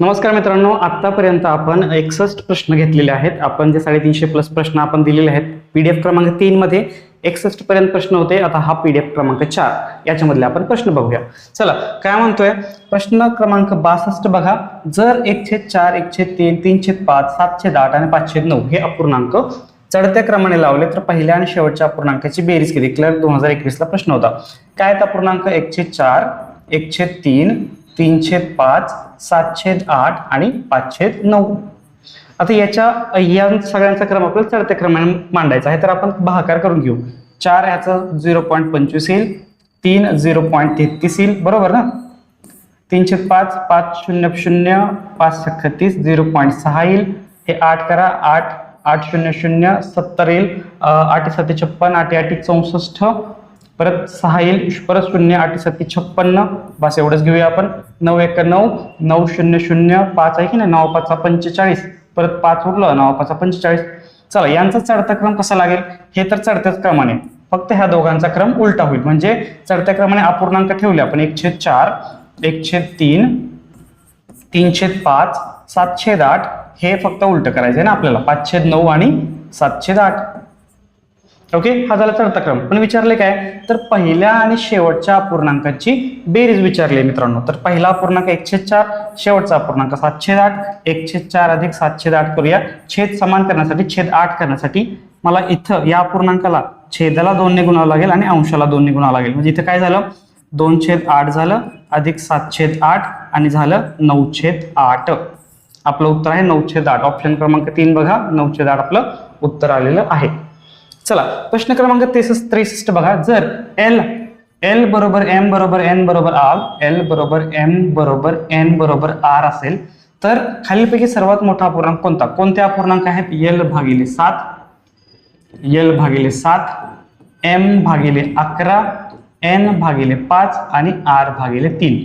नमस्कार मित्रांनो, आतापर्यंत आपण 61 प्रश्न घेतलेले आहेत. आपण जे 350+ प्रश्न आपण दिलेले आहेत पीडीएफ क्रमांक 3 मध्ये 61 पर्यंत प्रश्न होते. आता हा पीडीएफ क्रमांक 4 याच्यामधले आपण प्रश्न बघूया. चला काय म्हणतोय प्रश्न क्रमांक 62 बघा. जर 1/4, 1/3, 3/5, 7/8 आणि 5/9 हे अपूर्णांक चढत्या क्रमाने लावले तर पहिल्या आणि शेवटच्या अपूर्णांकाची बेरीज किती? क्लिअर 2021 ला प्रश्न होता. काय अपूर्णांक? 1/4, 1/3, 3/5, 7/8 आणि 5/9. आता या सगळ्यांचा क्रम आपल्याला चढत्या क्रमाने मांडायचा आहे, तर आपण भागाकार करून घेऊ. 4 ह्याचं 0.25 येईल, 3 0.33 येईल, बरोबर ना. 3/5 5 0 0 5 30 0.6 येईल. हे 8 करा, 8 8 0 0 70 येईल, 8 7 56, 8 8 64, परत 6 येईल, परत 0 8 7 56, बस एवढंच घेऊया आपण. 9 1 9 9 0 0 5 आहे की नाही, 9 5 45, परत 5 उरलं, 9 5 45. चला यांचा चढता क्रम कसा लागेल? हे तर चढत्याच क्रमाने, फक्त ह्या दोघांचा क्रम उलटा होईल. म्हणजे चढत्या क्रमाने अपूर्णांक ठेवले आपण 1/4, 1/3, 3/5, 7/8 हे फक्त उलट करायचं ना आपल्याला, 5/9 आणि 7/8. ओके, हा झाला चढता क्रम. पण विचारले काय? तर पहिल्या आणि शेवटच्या अपूर्णांकाची बेरीज विचारली मित्रांनो. तर पहिला अपूर्णांक 1/4, शेवटचा अपूर्णांक 7/8. 1/4 अधिक 7/8 करूया. छेद समान करण्यासाठी, छेद 8 करण्यासाठी मला इथं या अपूर्णांकाला छेदाला 2 ने गुणावं लागेल आणि अंशाला 2 ने गुणावं लागेल. म्हणजे इथं काय झालं? 2/8 झालं, अधिक 7/8 आणि झालं 9/8. आपलं उत्तर आहे 9/8. ऑप्शन क्रमांक 3 बघा, 9/8 आपलं उत्तर आलेलं आहे. चला प्रश्न क्रमांक 63 बघा. जर L बरोबर M बरोबर N बरोबर R, L बरोबर M बरोबर N बरोबर R असेल तर खालीलपैकी सर्वात मोठा अपूर्णांक कोणता? कोणते अपूर्णांक आहेत? L/7, L/7, M/11, N/5 आणि R/3.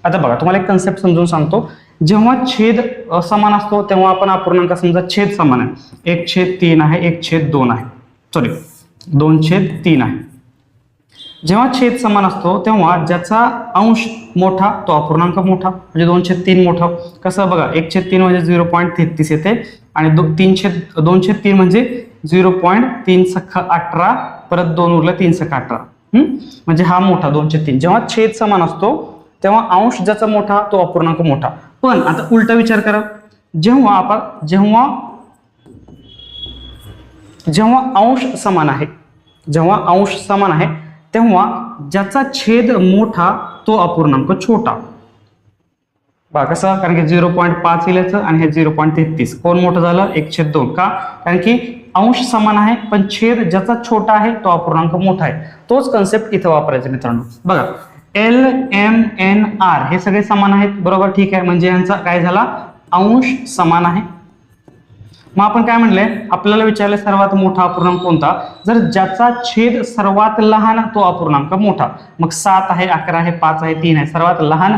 आता बघा तुम्हाला एक कन्सेप्ट समजून सांगतो. जेव्हा छेद समान असतो तेव्हा आपण अपूर्णांक समजा छेद समान आहे, 1/3 आहे, 1/2 आहे, सॉरी 2/3 आहे. जेव्हा छेद समान असतो तेव्हा ज्याचा अंश मोठा तो अपूर्णांक मोठा, म्हणजे 2/3 मोठा. कसं बघा, 1/3 म्हणजे 0.33 येते आणि 2/3 म्हणजे 0.318, परत 2 उरलं 318. म्हणजे हा मोठा 2/3. जेव्हा छेद समान असतो तेव्हा अंश ज्याचा मोठा तो अपूर्णांक मोठा. पण आता उलटा विचार करा, जेव्हा अंश समान आहे, तेव्हा ज्याचा छेद मोठा तो अपूर्णांक छोटा. बघा कसं, कारण की 0.5 येईल आणि हे 0.33. कोण मोठं झालं? 1/2. का? कारण की अंश समान आहे पण छेद ज्याचा छोटा आहे तो अपूर्णांक मोठा आहे. तोच कन्सेप्ट इथं वापरायचा मित्रांनो. बघा L M N R हे सगळे समान आहेत, बरोबर, ठीक आहे. म्हणजे यांचा काय झाला? अंश समान आहे. मग आपण काय म्हणले? आपल्याला विचारले सर्वात मोठा अपूर्णांक कोणता? जर ज्याचा छेद सर्वात लहान तो अपूर्णांक मोठा. मग 7 आहे, 11 आहे, 5 आहे, 3 आहे. सर्वात लहान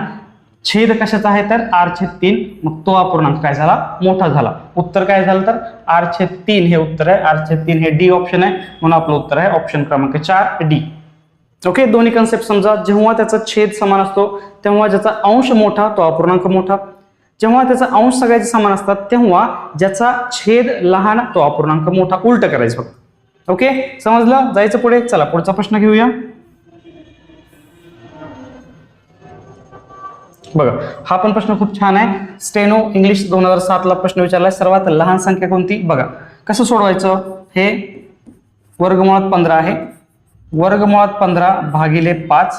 छेद कशाचा आहे? तर R/3. मग तो अपूर्णांक काय झाला? मोठा झाला. उत्तर काय झालं? तर R/3 हे उत्तर आहे. R/3 हे डी ऑप्शन आहे, म्हणून आपलं उत्तर आहे ऑप्शन क्रमांक 4 डी. ओके, दोन्ही कन्सेप्ट समजा. जेव्हा त्याचा छेद समान असतो तेव्हा ज्याचा अंश मोठा तो अपूर्णांक मोठा. जेव्हा त्याचा अंश सगळ्याचे समान असतात तेव्हा ज्याचा छेद लहान तो अपूर्णांक मोठा. उलट करायचं फक्त. ओके, समजलं? जायचं पुढे. चला पुढचा प्रश्न घेऊया. बघा हा पण प्रश्न खूप छान आहे. स्टेनो इंग्लिश 2007 ला प्रश्न विचारलाय. सर्वात लहान संख्या कोणती? बघा कसं सोडवायचं. हे वर्गमुळात 15 आहे, वर्गमुळात 15 भागिले 5,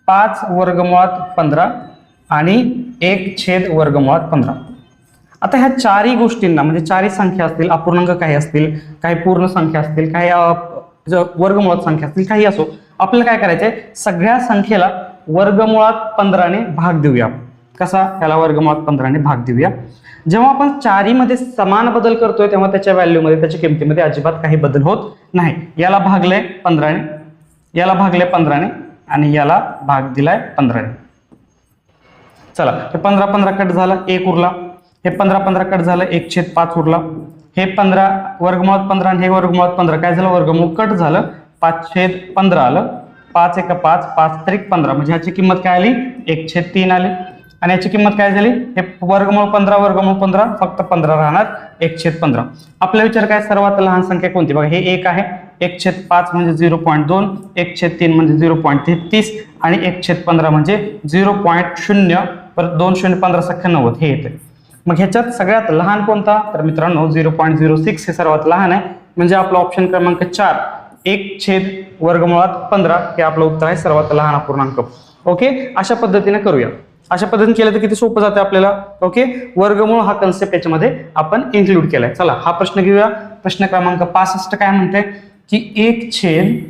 5 वर्गमुळात 15 आणि 1/वर्गमुळात 15. आता ह्या चारही गोष्टींना, म्हणजे चारही संख्या असतील, अपूर्णांक काही असतील, काही पूर्ण संख्या असतील, काही वर्गमुळात संख्या असतील, काही असो, आपल्याला काय करायचंय? सगळ्या संख्येला वर्गमुळात 15 ने भाग देऊया. कसा? याला वर्गमुळात 15 ने भाग देऊया. जेव्हा आपण चारही मध्ये समान बदल करतोय तेव्हा त्याच्या व्हॅल्यूमध्ये, त्याच्या किमतीमध्ये अजिबात काही बदल होत नाही. याला भागले 15 ने, याला भागले 15 ने आणि याला भाग दिलाय 15 ने. चला हे 15 15 कट झालं, 1 उरला. हे 15 15 कट झालं, 1/5 उरला. हे 15 वर्गमुळात 15 आणि हे वर्गमुळात 15 काय झालं? वर्गमूळ कट झालं, 5/15 आलं. 5 1 5, 5 3 15, म्हणजे ह्याची किंमत काय आली? 1/3 आली. आणि याची किंमत काय झाली, हे वर्गमूळ 15 फक्त 15 राहणार, 1/15. आपला विचार काय, सर्वात लहान संख्या कोणती, बघा हे 1 आहे, 1/5 म्हणजे 0.2, 1/3 म्हणजे 0.33 आणि 1/15 म्हणजे 0.0, परत 2 0 15 सख्या 90 हे येते. मग ह्याच्यात सगळ्यात लहान कोणता, तर मित्रांनो 0.06 हे सर्वात लहान आहे, म्हणजे आपला ऑप्शन क्रमांक 4 1/वर्गमुळात 15 हे आपलं उत्तर आहे, सर्वात लहान अपूर्णांक. ओके, अशा पद्धतीने करूया. अशा पद्धतीने केलं तर किती सोपं जाते आपल्याला. ओके, वर्गमूळ हा कन्सेप्ट याच्यामध्ये आपण इन्क्लूड केलाय. चला हा प्रश्न घेऊया. प्रश्न क्रमांक 65 काय म्हणते की 1/,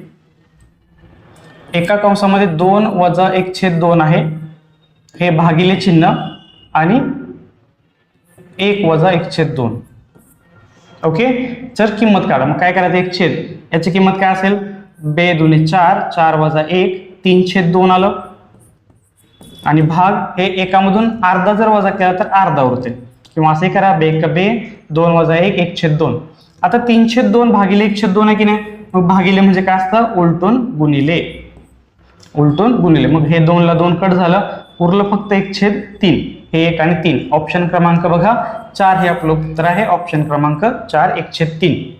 एका कंसामध्ये 2 वजा 1/2 आहे, हे भागिले चिन्ह आणि 1 वजा 1/2. ओके, जर किंमत काढा, मग काय करायचं, 1/, याची किंमत काय असेल, 2 दुणे 4, 4 वजा 1 3/2 आलं, आणि भाग हे एकामधून अर्धा जर वजा केला तर अर्धा उरते, किंवा असे करा 2 वजा 1 1/2. आता 3/2 भागिले 1/2 आहे की नाही, मग भागिले म्हणजे काय असतं, उलटून गुणिले, मग हे 2 ला 2 कट झालं, उरलं फक्त 1/3, हे 1 आणि 3. ऑप्शन क्रमांक बघा 4 हे आपलं उत्तर आहे, ऑप्शन क्रमांक 4 1/3.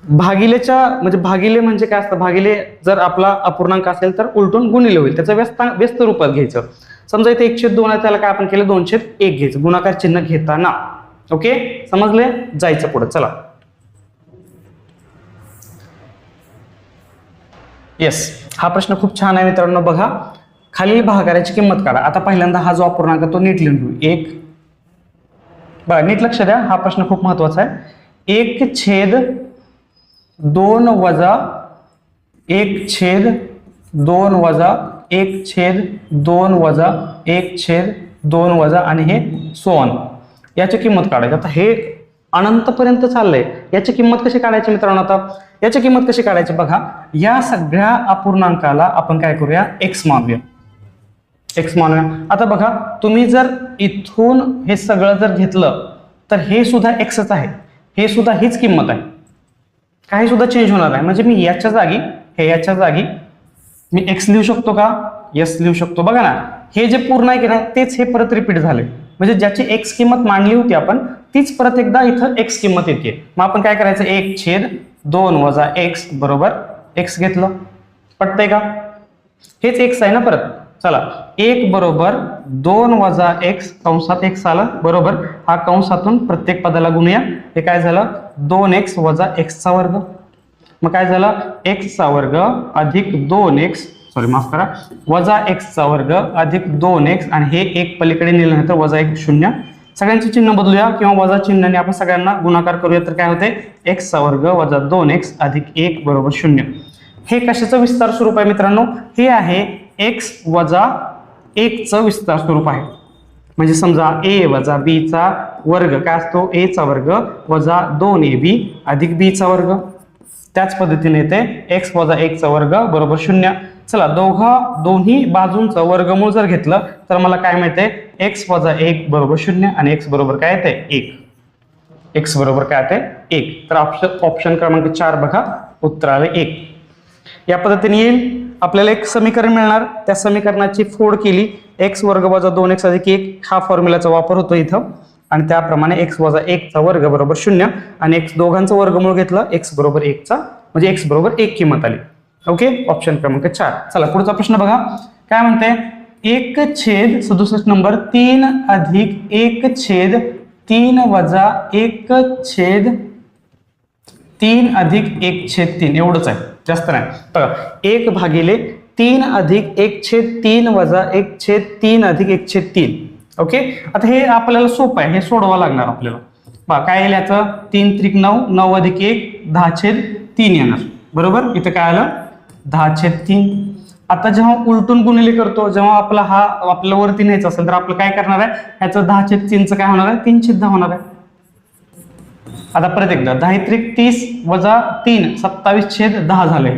भागिलेच्या म्हणजे भागिले म्हणजे काय असतं, भागिले जर आपला अपूर्णांक असेल तर उलटून गुणिले होईल, त्याचं व्यस्त रूपात घ्यायचं. समजा इथे 1/2 आहे, त्याला काय आपण केलं 2/1 घ्यायचं, गुणाकार चिन्ह घेताना. ओके, समजले, जायचं पुढे. चला, येस, हा प्रश्न खूप छान आहे मित्रांनो. बघा, खालील भागाकाराची किंमत काढा. आता पहिल्यांदा हा जो अपूर्णांक तो नीट लिहून घेऊ. 1, बघा नीट लक्ष द्या, हा प्रश्न खूप महत्वाचा आहे. 1/2 वजा 1/2 वजा 1/2 वजा 1/2 वजा आणि हे सोन, याची किंमत काढायची. आता हे अनंतपर्यंत चाललंय, याची किंमत कशी काढायची मित्रांनो. आता याची किंमत कशी काढायची बघा, या सगळ्या अपूर्णांकाला आपण काय करूया, x मानूया. आता बघा, तुम्ही जर इथून हे सगळं जर घेतलं तर हे सुद्धा xच आहे, हे सुद्धा हीच किंमत आहे, काही सुद्धा चेंज होणार आहे. म्हणजे मी याच्या जागी मी x लिहू शकतो का, यस लिहू शकतो. बघा ना, हे जे पूर्ण आहे की नाही तेच हे परत रिपीट झाले, म्हणजे ज्याची x किंमत मांडली होती आपण तीच परत एकदा इथं x किंमत येते. मग आपण काय करायचं, 1/2 वजा x बरोबर x घेतलं, पटतंय का, हेच x आहे ना परत. चला, 1 बरोबर 2 वजा x कंसात x आला बरोबर, हा कंसातून प्रत्येक पदाला गुणूया. हे काय झालं, 2x वजा x चा वर्ग, मग काय झालं, x चा वर्ग अधिक 2x, सॉरी माफ करा, वजा x चा वर्ग अधिक 2x, आणि हे 1 पलीकडे नेल्यानंतर वजा 1 0. सगळ्यांची चिन्ह बदलूया किंवा वजा चिन्हाने आपण सगळ्यांना गुणाकार करूया, तर काय होते, x चा वर्ग वजा 2x अधिक 1 बरोबर 0. हे कशाचं विस्तार स्वरूप आहे मित्रांनो, हे आहे x वजा 1 चं विस्तार स्वरूप आहे. म्हणजे समजा a वजा b चा वर्ग काय असतो, a चा वर्ग वजा 2ab अधिक b चा वर्ग. त्याच पद्धतीने येते x वजा 1 चा वर्ग बरोबर 0. चला, दोन्ही बाजूंचं वर्गमूळ जर घेतलं तर मला काय मिळते, x वजा 1 बरोबर 0 आणि x बरोबर काय येते 1. x बरोबर काय येते 1. तर ऑप्शन क्रमांक 4 बघा, उत्तर आले 1. या पद्धतीने येईल, आपल्याला एक समीकरण मिळणार, त्या समीकरणाची फोड केली, x वर्ग वजा 2x अधिक 1 हा फॉर्म्युलाचा वापर होतो इथं, आणि त्याप्रमाणे x वजा 1 चा वर्ग बरोबर 0 आणि x दोघांचं वर्गमूळ घेतलं, x बरोबर 1 चा म्हणजे x बरोबर 1 किंमत आली. ओके, ऑप्शन क्रमांक 4. चला पुढचा प्रश्न बघा, काय म्हणते, 1/67 नंबर 3 अधिक 1/3 वजा 1/3 अधिक 1/3 एवढंच आहे, जास्त नाही. बघा, 1/3 अधिक 1/3 वजा 1/3 अधिक 1/3. ओके, आता हे आपल्याला सोपं आहे, हे सोडवावं लागणार आपल्याला. बघा काय येईल याचं, 3 त्रिक 9, 9 अधिक 1 10/3 येणार बरोबर. इथं काय आलं, 10/3. आता जेव्हा उलटून गुणिले करतो, जेव्हा आपल्याला वरती न्यायचं असेल तर आपलं काय करणार आहे, ह्याचं 10/3 काय होणार आहे, 3/10 होणार आहे. आता परत एकदा 10 त्रिक 30 वजा 3 27/10 झाले,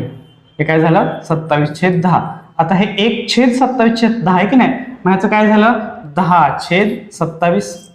हे काय झालं 27/10. आता हे 1/27/10 आहे की नाही, मग ह्याचं काय झालं 10/27.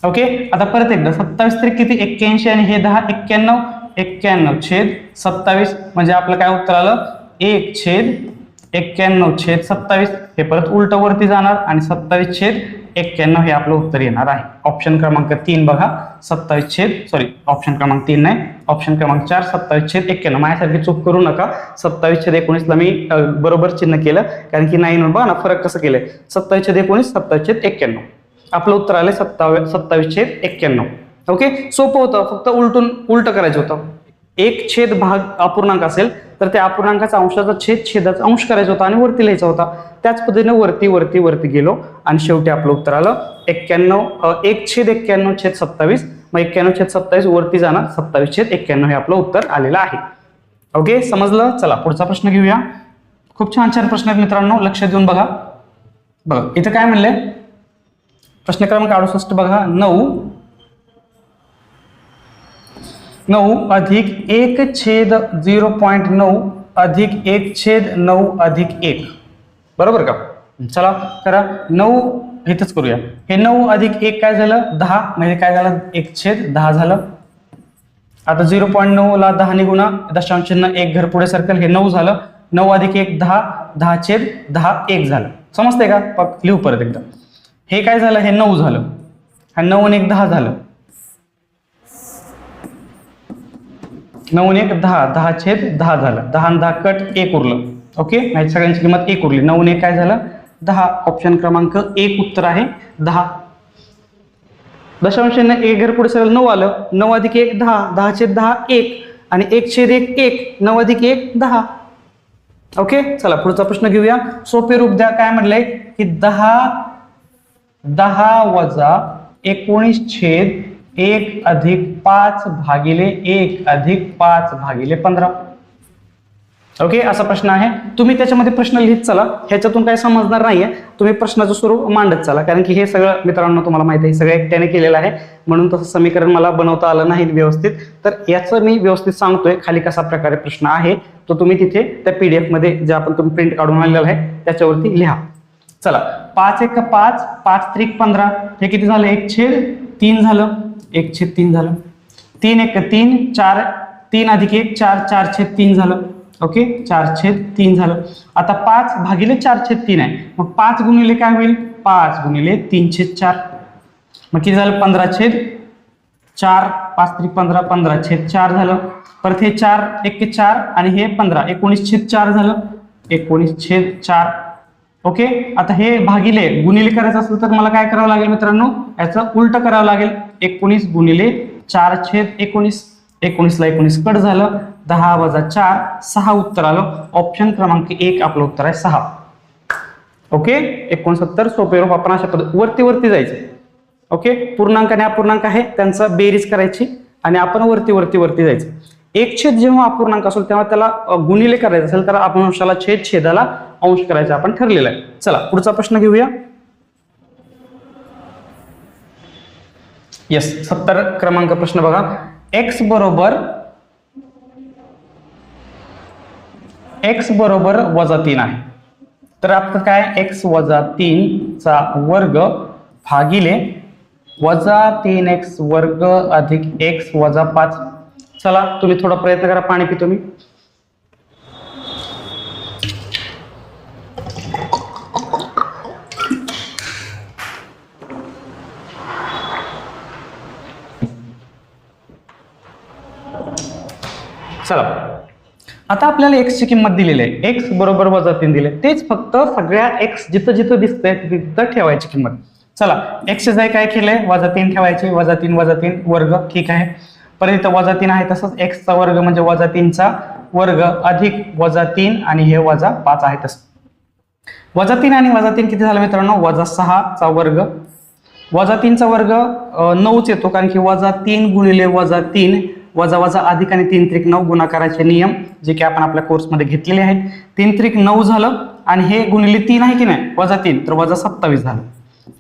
ओके, आता परत एकदा 27 त्रिक किती 81 आणि हे 10 91 91/27 म्हणजे आपलं काय उत्तर आलं 1/27. 91/27 हे परत उलट वरती जाणार आणि 27/91 हे आपलं उत्तर येणार आहे. ऑप्शन क्रमांक 3 बघा, 27 ऑप्शन क्रमांक 3 नाही, ऑप्शन क्रमांक 4 27/91. माझ्यासारखी चूक करू नका. 27/19 ला मी बरोबर चिन्ह केलं कारण की नाही बघा ना फरक कसं केलंय. 27/19 27/91 आपलं उत्तर आलंय 27/91. ओके, सोपं होतं, फक्त उलट करायचं होतं. एक छेद भाग अपूर्णांक असेल तर त्या अपूर्णांकाचा अंशाचा छेद छेदाचा अंश करायचा होता आणि वरती लिहायचा होता. त्याच पद्धतीने वरती वरती वरती गेलो आणि शेवटी आपलं उत्तर आलं 1/91/27. मग 91/27 वरती जाणार 27/91 हे आपलं उत्तर आलेलं आहे. ओके, समजलं. चला पुढचा प्रश्न घेऊया. खूप छान छान प्रश्न आहेत मित्रांनो, लक्ष देऊन बघा. इथं काय म्हणलंय, प्रश्न क्रमांक 68 बघा. 9 अधिक 1/0.9 अधिक 1/9+1 बरोबर का. चला करा. 9 इथंच करूया. हे 9 अधिक 1 काय झालं 10, म्हणजे काय झालं 1/10 झालं. आता 0.9 ला 10 ने गुणा, दशांश चिन्ह 1 घर पुढे सर्कल, हे 9 झालं. 9 अधिक 1 10, 10/10 1 झालं. समजतंय का. लिहू परत एकदा. हे काय झालं, हे 9 झालं. हा 9 आणि 1 10 झालं. 9 आणि 1 10, 10/10 झालं. 10 आणि 10 कट 1 उरलं. ओके, नाही सगळ्यांची किंमत 1 उरली. 9 आणि 1 काय झालं 10. ऑप्शन क्रमांक 1 उत्तर आहे 10. दशांश चिन्ह 1 घर पुढे सरळ 9 आलं. 9 अधिक 1 10, 10/10 1 आणि 1/1 1, 9 अधिक 1 10. ओके, चला पुढचा प्रश्न घेऊया. सोपे रूप द्या. काय म्हटलंय की 10 वजा 19/1 अधिक 5 भागिले 1 अधिक 5 भागिले 15. ओके, असा प्रश्न आहे. तुम्ही त्याच्यामध्ये प्रश्न लिहित चला, ह्याच्यातून काही समजणार नाहीये. तुम्ही प्रश्नाचं स्वरूप मांडत चला, कारण की हे सगळं मित्रांनो तुम्हाला माहिती आहे सगळं एकट्याने केलेलं आहे, म्हणून तसं समीकरण मला बनवता आलं नाही व्यवस्थित. तर याचं मी व्यवस्थित सांगतोय खाली कसा प्रकारे प्रश्न आहे, तो तुम्ही तिथे त्या PDF मध्ये जे आपण तुम्ही प्रिंट काढून आणलेला आहे त्याच्यावरती लिहा. चला, 5 × 5 5 × 15 हे किती झालं 1/3 झालं. 1/3 झालं. 3 × 1 3 4, 3 अधिक 1 4, 4/3 झालं. ओके, 4/3 झालं. आता 5 भागिले 4/3 आहे, मग 5 गुणिले काय होईल 5 गुणिले 3/4, मग किती झालं 15/4. 5 × 15 15/4 झालं. परत हे 4 1 4 आणि हे 15 19/4 झालं. 19/4. ओके, आता हे भागिले गुणिले करायचं असेल तर मला काय करावं लागेल मित्रांनो, याचं उलट करावं लागेल. 19 गुणिले 4/19. 19 ला 19 कट झालं. 10 वजा 4 6 उत्तर आलं. ऑप्शन क्रमांक 1 आपलं उत्तर आहे 6. ओके, 69. सोपे रूप आपण अशा पद्धती वरती वरती जायचं. ओके, पूर्णांक आणि अपूर्णांक आहे त्यांचं बेरीज करायची आणि आपण वरती वरती वरती जायचं. एक छेद जेव्हा अपूर्णांक असेल तेव्हा त्याला गुणिले करायचं असेल तर आपण अंशाला छेद छेदाला अंश करायचं आपण ठरलेलं आहे. चला पुढचा प्रश्न घेऊया. येस, 70 क्रमांक प्रश्न बघा. x बरोबर -3 आहे. तर आपलं काय x - 3 चा वर्ग भागिले -3x² अधिक x - 5. चला तुम्ही थोडा प्रयत्न करा, पाणी पितो मी. चला, आता आपल्याला x ची किंमत दिलेली आहे. x बरोबर -3 दिले, तेच फक्त सगळ्या x जिथं जिथं दिसतंय तिथं ठेवायची किंमत. चला, x ची जाय काय केलंय -3 ठेवायचे. -3 वर्ग, ठीक आहे. परत इथं -3 आहे, तसंच x चा वर्ग म्हणजे -3 चा वर्ग अधिक -3 आणि हे -5 आहे. तसं -3 आणि -3 किती झालं मित्रांनो -6 चा वर्ग. -3 चा वर्ग 9च येतो, कारण की -3 गुणिले -3 वजा वजा अधिक आणि 3 त्रिक 9 गुणाकाराचे नियम जे की आपण आपल्या कोर्समध्ये घेतलेले आहेत. 3 त्रिक 9 झालं आणि हे गुणिले 3 आहे की नाही -3 तर -27 झालं.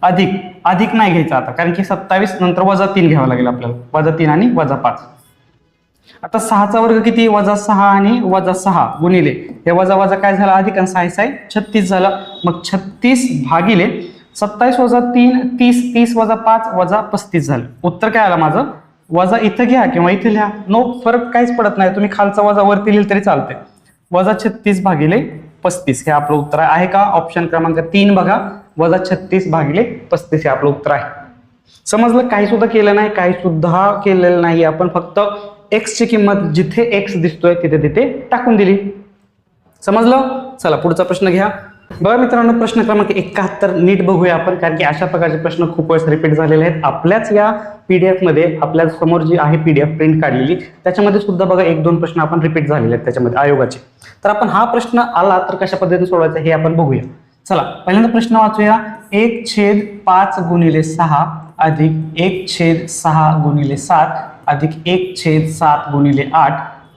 अधिक नाही घ्यायचा आता, कारण की 27 नंतर -3 घ्यावं लागेल आपल्याला. -3 आणि -5. आता 6 चा वर्ग किती -6 आणि -6 गुणिले हे वजा वजा काय झालं अधिक आणि 6 6 36 झालं. मग 36 भागिले 27 - 3 30 30 - 5 -35 झालं. उत्तर काय आलं माझं वजा इथं घ्या किंवा इथे लिहा, नो फरक काहीच पडत नाही. तुम्ही खालचा वजा वरती लिहिलं तरी चालते. -36 भागिले 35 हे आपलं उत्तर आहे का? ऑप्शन क्रमांक 3 बघा, -36/35 हे आपलं उत्तर आहे. समजलं? काही सुद्धा केलं नाही, काही सुद्धा केलेलं नाही. आपण फक्त x ची किंमत जिथे x दिसतोय तिथे तिथे टाकून दिली. समजलं? चला पुढचा प्रश्न घ्या. बघा मित्रांनो, प्रश्न क्रमांक 71 नीट बघूया आपण, कारण की अशा प्रकारचे प्रश्न खूप वेळेस रिपीट झालेले आहेत. आपल्याच या पीडीएफ मध्ये आपल्या समोर जी आहे पीडीएफ प्रिंट काढलेली त्याच्यामध्ये सुद्धा बघा 1-2 प्रश्न आपण रिपीट झालेले आहेत त्याच्यामध्ये आयोगाचे. तर आपण हा प्रश्न आला तर कशा पद्धतीने सोडवायचा हे आपण बघूया. चला पहिल्यांदा प्रश्न वाचूया. 1/5 × 6 अधिक 1/6 × 7 अधिक 1/7 × 8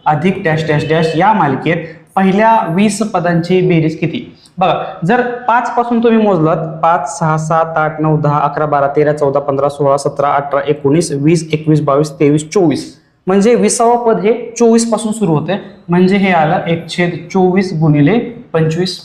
अधिक डॅश डॅश डॅश या मालिकेत पहिल्या 20 पदांची बेरीज किती? बघा, जर 5 पासून तुम्ही मोजलात 5, 6, 7, 8, 9, 10, 11, 12, 13, 14, 15, 16, 17, 18, 19, 20, 21, 22, 23, 24 म्हणजे 20वा पद हे 24 पासून सुरू होते. म्हणजे हे आलं 1/24 × 25.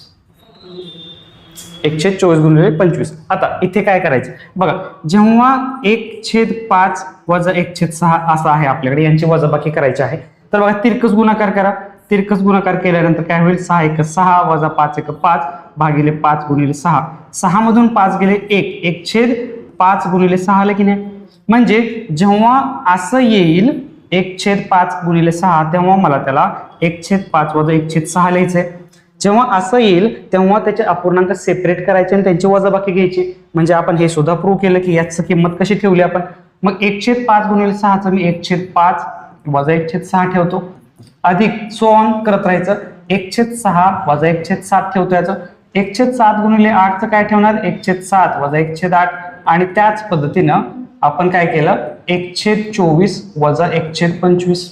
1/24 × 25. आता इथे काय करायचं बघा, जेव्हा 1/5 वजा 1/6 असं आहे आपल्याकडे, यांची वजाबाकी करायची आहे. तर बघा तिरकस गुणाकार करा. तिरकस गुणाकार केल्यानंतर काय होईल? 6 × 6 वजा 5 × 5 भागिले 5 × 6. 6 मधून 5 गेले 1. 1/5 × 6 आले की नाही? म्हणजे जेव्हा असं येईल 1/5 × 6 तेव्हा मला त्याला 1/5 वजा 1/6 लिहायचंय. जेव्हा असं येईल तेव्हा त्याचे अपूर्णांक सेपरेट करायचे आणि त्यांची वजाबाकी घ्यायची. म्हणजे आपण हे सुद्धा प्रूव्ह केलं की याची किंमत कशी ठेवली आपण. मग 1/5 × 6 मी 1/5 वजा 1/6 ठेवतो, अधिक सो ऑन करत राहायचं. 1/6 वजा 1/7 ठेवतो. याचं 1/7 × 8 काय ठेवणार? 1/7 वजा 1/8. आणि त्याच पद्धतीनं आपण काय केलं? 1/24 वजा 1/25.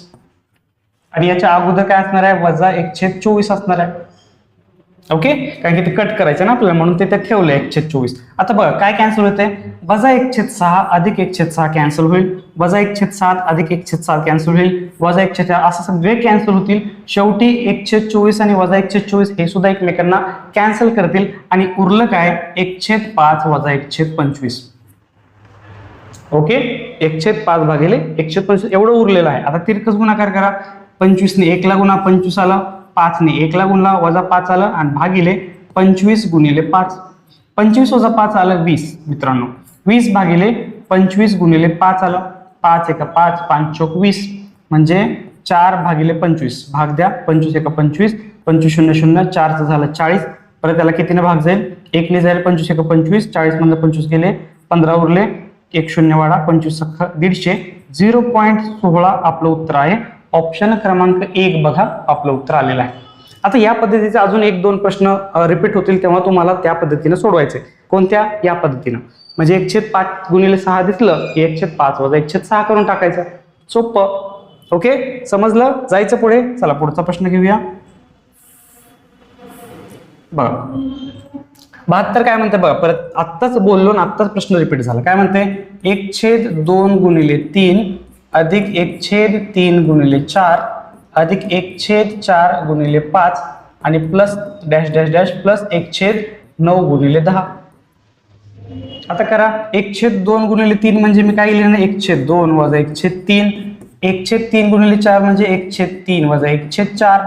आणि याच्या अगोदर काय असणार आहे? वजा 1/24 असणार आहे. ओके, कारण की ते कट करायचं ना आपल्याला, म्हणून ते ठेवलं 1/24. आता बघा काय कॅन्सल होते? वजा 1/6 अधिक 1/6 कॅन्सल होईल, वजा 1/7 अधिक 1/7 कॅन्सल होईल, वजा 1/4 असं सगळे कॅन्सल होतील. शेवटी 1/24 आणि वजा 1/24 हे सुद्धा एकमेकांना कॅन्सल करतील आणि उरलं काय? 1/5 वजा 1/25. ओके, 1/5 भागिले 1/25 एवढं उरलेलं आहे. आता तिरकस गुणाकार करा. 25 ने 1 ला गुणा 25 आला, 5 ने 1 ला गुणला वजा 5 आलं आणि भागिले 25 × 5. 25 वजा 5 आलं 20 मित्रांनो. 20 भागिले 25 × 5 आलं. 5 × 5 5 चौक 20 म्हणजे 4 भागिले 25. भाग द्या. 25 × 25 25 0 0 4 झालं 40. परत त्याला कितीने भाग जाईल? 1 ने जाईल. 25 × 25 40 मधलं 25 गेले, 15 उरले, 1 0 वाढा, 25 150. 0.16 आपलं उत्तर आहे. ऑप्शन क्रमांक 1 बघा आपलं उत्तर आलेलं आहे. आता या पद्धतीचे अजून 1-2 प्रश्न रिपीट होतील तेव्हा तुम्हाला त्या पद्धतीने सोडवायचे. कोणत्या? या पद्धतीनं. म्हणजे 1/5 × 6 दिसलं की 1/5 वजा 1/6 करून टाकायचं. सोपं. ओके, समजलं? जायचं पुढे. चला पुढचा प्रश्न घेऊया. बघा 72 काय म्हणते बघा, परत आत्ताच बोललो ना, आत्ताच प्रश्न रिपीट झाला. काय म्हणते? 1/2 × 3 अधिक 1/3 × 4 अधिक 1/4 × 5 आणि plus dash dash dash plus 1/9 × 10. आता करा. 1/2 × 3 म्हणजे मी काय लिहिलं? 1/2 वजा 1/3. 1/3 × 4 म्हणजे 1/3 वजा 1/4.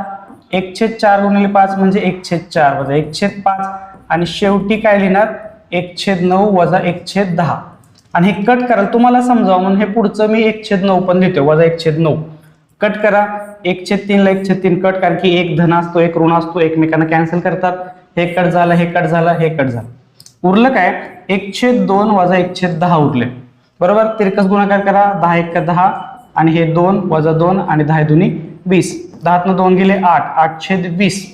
1/4 × 5 म्हणजे 1/4 वजा 1/5. आणि शेवटी काय लिहिणार? 1/9 वजा 1/10. आणि हे कट कराल तुम्हाला समजावं म्हणून हे पुढचं मी 1/9 पण लिहितो, वजा 1/9. कट करा. 1/3 ला 1/3 कट, कारण की एक धन असतो एक ऋण असतो, एकमेकांना कॅन्सल करतात. हे कट झालं, हे कट झालं, हे कट झालं. उरलं काय? 1/2 वजा 1/10 उरले. बरोबर. तिरकस गुणाकार करा. 10 × 10 आणि हे 2 वजा 2 आणि 10 2 20. 10 2 गेले 8. 8/20.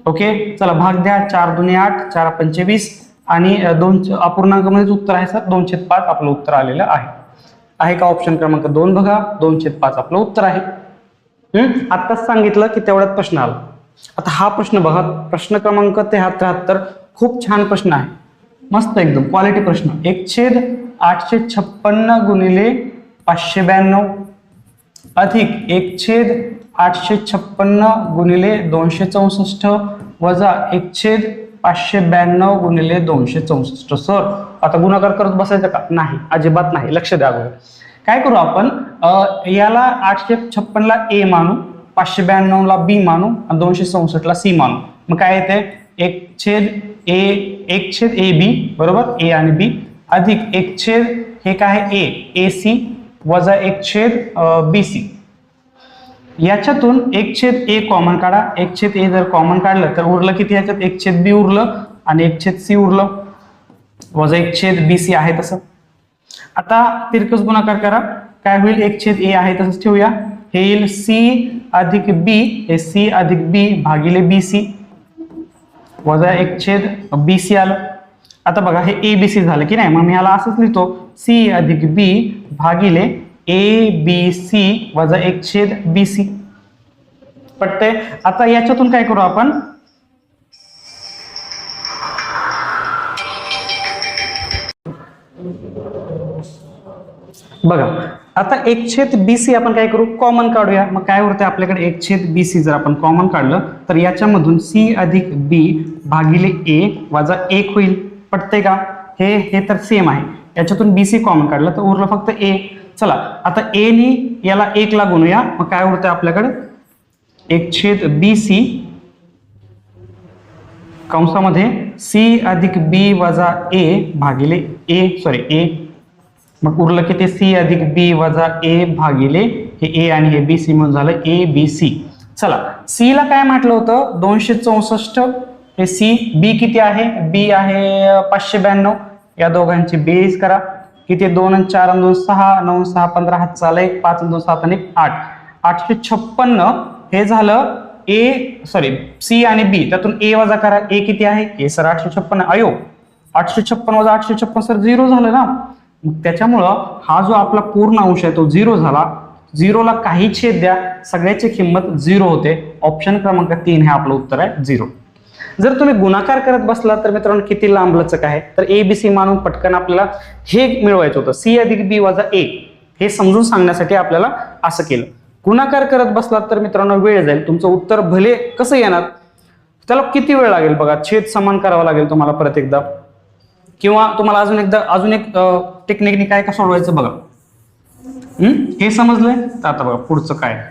ओके, चला भाग द्या. 4 2 8 4 5 20 आणि 2 अपूर्णांकामध्येच उत्तर आहे सर. 2/5 आपलं उत्तर आलेलं आहे का? ऑप्शन क्रमांक 2 बघा. 2/5 आपलं उत्तर आहे. आत्ताच सांगितलं की तेवढ्यात प्रश्न आला. आता हा प्रश्न बघा, प्रश्न क्रमांक 73. खूप छान प्रश्न आहे, मस्त एकदम क्वालिटी प्रश्न. 1/856 × 592 अधिक 1/856 × 264 वजा 1/592 × 264. सर आता गुणाकार करत बसायचं का? नाही, अजिबात नाही. लक्ष द्या. काय करू आपण? याला 856 ला ए मानू, 592 ला बी मानू आणि 264 ला सी मानू. मग काय येते 1/a b बरोबर, ए आणि बी अधिक 1/ हे काय आहे ए सी वजा 1/bc. याच्यातून 1/a कॉमन काढा. 1/a जर कॉमन काढलं तर उरलं किती याच्यात 1/b उरलं आणि 1/c उरलं वजा 1/bc आहे तसं. आता तिरकस गुणाकार करा, काय होईल 1/a आहे तसंच ठेवूया. हे येईल c अधिक b, हे c अधिक b भागिले bc वजा 1/bc आलं. आता बघा हे abc झालं की नाही, मग मी ह्याला असंच लिहितो c अधिक b भागिले abc वजा 1/bc. पटतंय. आता याच्यातून काय करू आपण, बघा आता 1/bc आपण काय करू, कॉमन काढूया. मग काय होतं आपल्याकडे 1/bc जर आपण कॉमन काढलं तर याच्यामधून c अधिक b भागिले a वजा 1 होईल. पटतंय का, हे तर सेम आहे. याच्यातून bc कॉमन काढलं तर उरलं फक्त a. चला आता a नी याला 1 ला गुणूया. मग काय होतं आपल्याकडे 1/bc कंसामध्ये c अधिक b वजा a भागिले a. मग उरलं की ते c अधिक b वजा a भागिले हे a आणि हे bc म्हणून झालं abc. चला c ला काय म्हटलं होतं 264. हे c, b किती आहे, b आहे 592. या दोघांची बेरीज करा. किती 2 आणि 4 आणि 2 6, 9 6 15 हात चाला 1 5 आणि 2 7 आणि 8. 856 हे झालं c आणि b. त्यातून a वजा करा, a किती आहे a सर 856. अयो 856 वजा 856 सर 0 झालं ना. त्याच्यामुळं हा जो आपला पूर्ण अंश आहे तो 0 झाला. 0 ला काही छेद द्या, सगळ्याची किंमत 0 होते. ऑप्शन क्रमांक 3 हे आपलं उत्तर आहे 0. जर तुम्ही गुणाकार करत बसला तर मित्रांनो किती लांब लचक आहे. तर abc मानून पटकन आपल्याला हे मिळवायचं होतं, c अधिक b वजा a. हे समजून सांगण्यासाठी आपल्याला असं केलं. गुणाकार करत बसलात तर मित्रांनो वेळ जाईल. तुमचं उत्तर भले कसं येणार, त्याला किती वेळ लागेल बघा. छेद समान करावा लागेल तुम्हाला परत एकदा, किंवा तुम्हाला अजून एक टेक्निकने काय का सोडवायचं बघा. हे समजलंय. तर आता बघा पुढचं काय.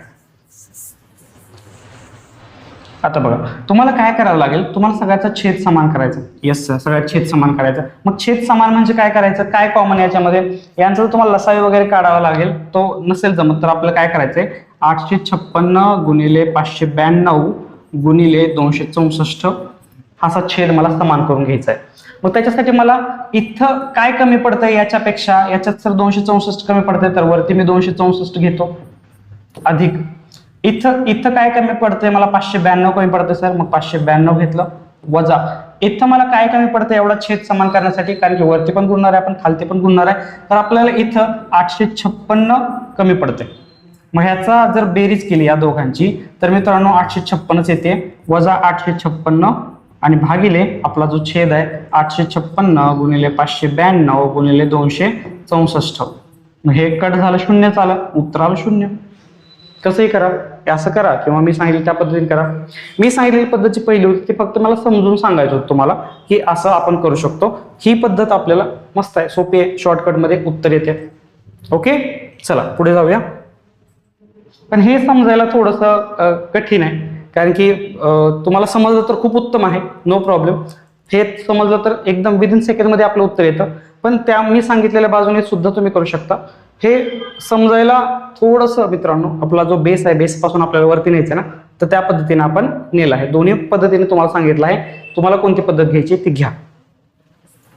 आता बघा तुम्हाला काय करावं लागेल, तुम्हाला सगळ्याचा छेद समान करायचा. येस सर, सगळ्यात छेद समान करायचा. मग छेद समान म्हणजे काय करायचं, काय कॉमन याच्यामध्ये, यांचा तुम्हाला लसावी वगैरे काढावा लागेल. तो नसेल जमत तर आपल्याला काय करायचंय 856 गुणिले 592 गुणिले 264 असा छेद मला समान करून घ्यायचा आहे. मग त्याच्यासाठी मला इथं काय कमी पडतंय याच्यापेक्षा, याच्यात सर 264 कमी पडतंय तर वरती मी 264 घेतो अधिक इथं काय कमी पडतंय मला 592 कमी पडतंय सर, मग 592 घेतलं वजा इथं मला काय कमी पडतंय एवढा छेद समान करण्यासाठी, कारण की वरती पण गुणणार आहे आपण खालती पण गुणणार आहे, तर आपल्याला इथं 856 कमी पडतंय. मग ह्याचा जर बेरीज केली या दोघांची तर मित्रांनो 856 येते वजा 856 आणि भागिले आपला जो छेद आहे 856 गुणिले 592 गुणिले 264. मग हे कट झालं, शून्य आलं, उत्तर आलं 0. कसंही करा, असं करा किंवा मी सांगितलं त्या पद्धतीने करा. मी सांगितलेली पद्धतीची पहिली होती ती फक्त मला समजून सांगायचं होतं तुम्हाला की असं आपण करू शकतो. ही पद्धत आपल्याला मस्त आहे, सोपी आहे, शॉर्टकटमध्ये उत्तर येते. ओके चला पुढे जाऊया. पण हे समजायला थोडंसं कठीण आहे, कारण की तुम्हाला समजलं तर खूप उत्तम आहे, नो प्रॉब्लेम. हे समजलं तर एकदम विदिन सेकंडमध्ये आपलं उत्तर येतं. पण त्या मी सांगितलेल्या बाजूने सुद्धा तुम्ही करू शकता. हे समजायला थोडंसं मित्रांनो आपला जो बेस आहे, बेस पासून आपल्याला वरती न्यायचं ना, तर त्या पद्धतीने आपण नेलं आहे. दोन्ही पद्धतीने तुम्हाला सांगितलं आहे, तुम्हाला कोणती पद्धत घ्यायची ती घ्या.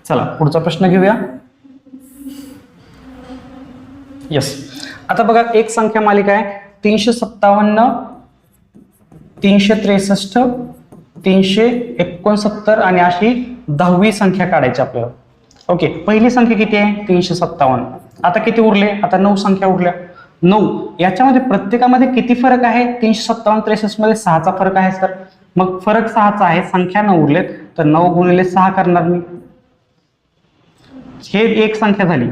चला पुढचा प्रश्न घेऊया. यस, आता बघा एक संख्या मालिका आहे 357 363 369 आणि अशी 10वी संख्या काढायची आपल्याला. ओके, पहिली संख्या किती आहे 357. आता किती उरले, आता 9 संख्या उरल्या. 9 याच्यामध्ये प्रत्येकामध्ये किती फरक आहे, 357 63 मध्ये 6चा फरक आहे सर. मग फरक 6चा आहे, संख्या 9 उरलेत तर 9 गुणिले 6 करणार मी. हे एक संख्या झाली.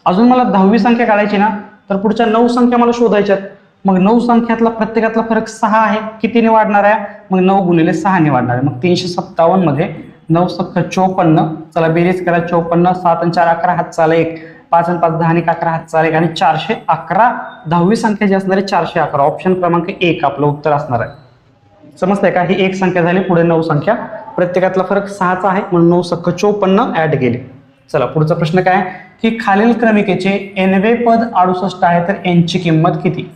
अजून मला 10वी संख्या काढायची ना, तर पुढच्या 9 संख्या मला शोधायच्यात. मग 9 संख्यातला प्रत्येकातला फरक 6 आहे, कितीने वाढणार आहे, मग 9 गुणिले 6 ने वाढणार आहे. मग 357 मध्ये 9 सख्ख 54. चला बेरीज करा, 54 7 आणि 4 11 हात चाला 1, 5 आणि 5 10 आणि 11 हात चाला 1 आणि 411. 10वी संख्या जी असणार आहे 411. ऑप्शन क्रमांक 1 आपलं उत्तर असणार आहे. समजतंय का? ही एक संख्या झाली, पुढे 9 संख्या, प्रत्येकातला फरक 6चा आहे म्हणून 9 सख्ख 54 ऍड केले. चला पुढचा प्रश्न काय आहे की खालील क्रमिकेचे nवे पद 68 आहे तर n ची किंमत किती?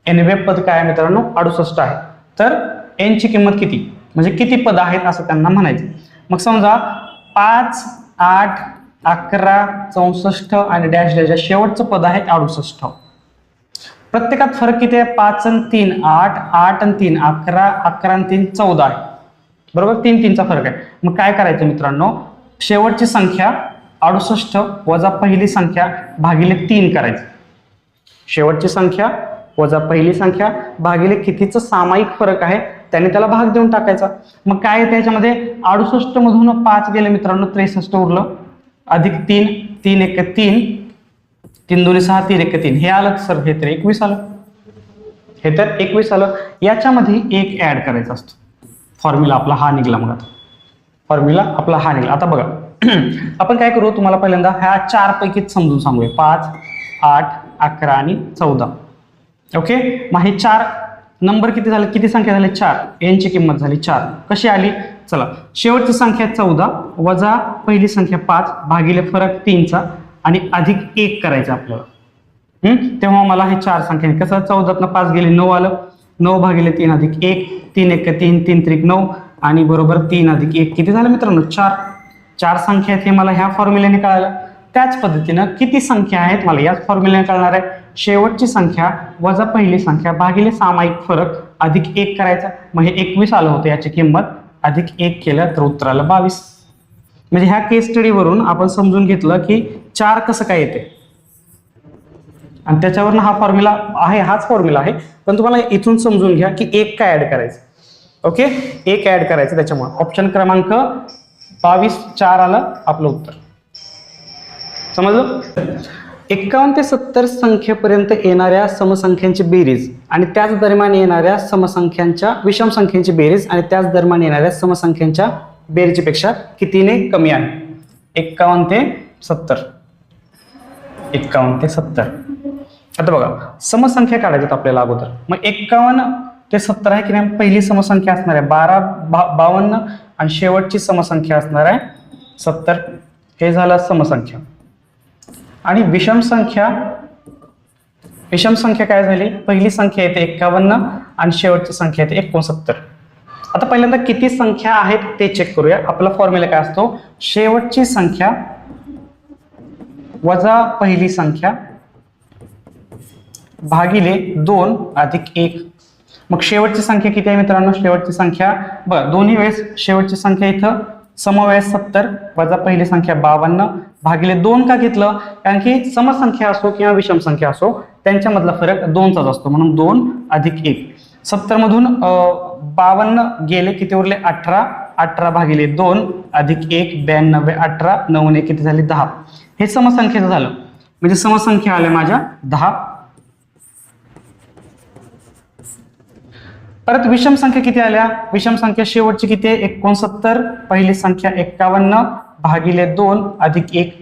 nवे पद काय आहे मित्रांनो? 68 आहे. तर n ची किंमत किती म्हणजे किती पद आहेत असं त्यांना म्हणायचं. मग समजा 5, 8, 11, 64 आणि डॅश डॅश शेवटचं पद आहे 68. प्रत्येकात फरक किती आहे? 5 आणि 3 8, 8 आणि 3 11, 11 आणि 3 14 आहे. बरोबर, 3 चा फरक आहे. मग काय करायचं मित्रांनो? शेवटची संख्या 68 वजा पहिली संख्या भागिले 3 करायचं. शेवटची संख्या वजा पहिली संख्या भागिले कितीचं सामायिक फरक आहे त्याने त्याला भाग देऊन टाकायचा. मग काय आहे त्याच्यामध्ये? 68 मधून 5 गेले मित्रांनो, 63 उरलं, अधिक 3, 3 1 3, 3 2 6, 3 1 3, हे आलं सर, हे तर 21 आलं, हे तर 21 आलं. याच्यामध्ये एक ऍड करायचा असतो. फॉर्म्युला आपला हा निघला. मग आता फॉर्म्युला आपला हा निघाला. आता बघा आपण काय करू, तुम्हाला पहिल्यांदा ह्या 4 पैकीच समजून सांगूया. 5, 8, 11 आणि 14. ओके, मग हे 4 नंबर किती झाले? किती संख्या झाली? 4. n ची किंमत झाली 4. कशी आली? चला, शेवटची संख्या 14 वजा पहिली संख्या 5 भागिले फरक 3चा आणि अधिक 1 करायचं आपल्याला. तेव्हा मला हे 4 संख्या कसं 14 5 गेले 9 आलं, 9 भागिले 3 अधिक 1, 3 1 3, 3 3 9 आणि बरोबर 3 अधिक 1 किती झालं मित्रांनो? 4. 4 संख्या आहेत हे मला ह्या फॉर्म्युल्याने कळालं. त्याच पद्धतीनं किती संख्या आहेत मला याच फॉर्म्युल्याने कळणार आहे. शेवटची संख्या वजा पहिली संख्या भागिले सामायिक फरक अधिक 1 करायचा. मग हे 21 आलं होतं, याची किंमत अधिक 1 केलं तर उत्तर आलं 22. म्हणजे ह्या केस स्टडीवरून आपण समजून घेतलं की 4 कसं काय येते आणि त्याच्यावरून हा फॉर्म्युला आहे, हाच फॉर्म्युला आहे, पण तुम्हाला इथून समजून घ्या की 1 काय ऍड करायचं. ओके, 1 ऍड करायचं. त्याच्यामुळे ऑप्शन क्रमांक 22 4 आलं आपलं उत्तर. समजलं? 51 ते 70 संख्येपर्यंत येणाऱ्या समसंख्यांची बेरीज आणि त्याच दरम्यान येणाऱ्या समसंख्यांच्या विषम संख्यांची बेरीज आणि त्याच दरम्यान येणाऱ्या समसंख्यांच्या बेरीजपेक्षा कितीने कमी आहे? 51 ते 70. 51 ते 70. आता बघा समसंख्या काढायच्यात आपल्याला अगोदर. मग 51 ते 70 आहे की नाही? पहिली समसंख्या असणार आहे 52 आणि शेवटची समसंख्या असणार आहे 70. हे झालं समसंख्या. आणि विषम संख्या काय झाली? पहिली संख्या येते 51 आणि शेवटची संख्या येते 69. आता पहिल्यांदा किती संख्या आहेत ते चेक करूया. आपला फॉर्म्युला काय असतो? शेवटची संख्या वजा पहिली संख्या भागिले 2 अधिक 1. मग शेवटची संख्या किती आहे मित्रांनो? शेवटची संख्या बरं दोन्ही वेळेस शेवटची संख्या इथं समवेळेस 70 वजा पहिली संख्या 52 भागिले 2 का घेतलं? कारण की समसंख्या असो किंवा विषम संख्या असो त्यांच्यामधला फरक 2चाच असतो म्हणून 2 अधिक 1. 70 मधून 52 गेले, किती उरले? 18. 18 भागिले 2 अधिक 1 92, 18 9 ने किती झाले? 10. हे समसंख्येचं झालं. म्हणजे समसंख्या आल्या माझ्या 10. परत विषम संख्या किती आल्या? विषम संख्या शेवटची किती आहे? 69. पहिली संख्या 51 भागिले 2 अधिक 1.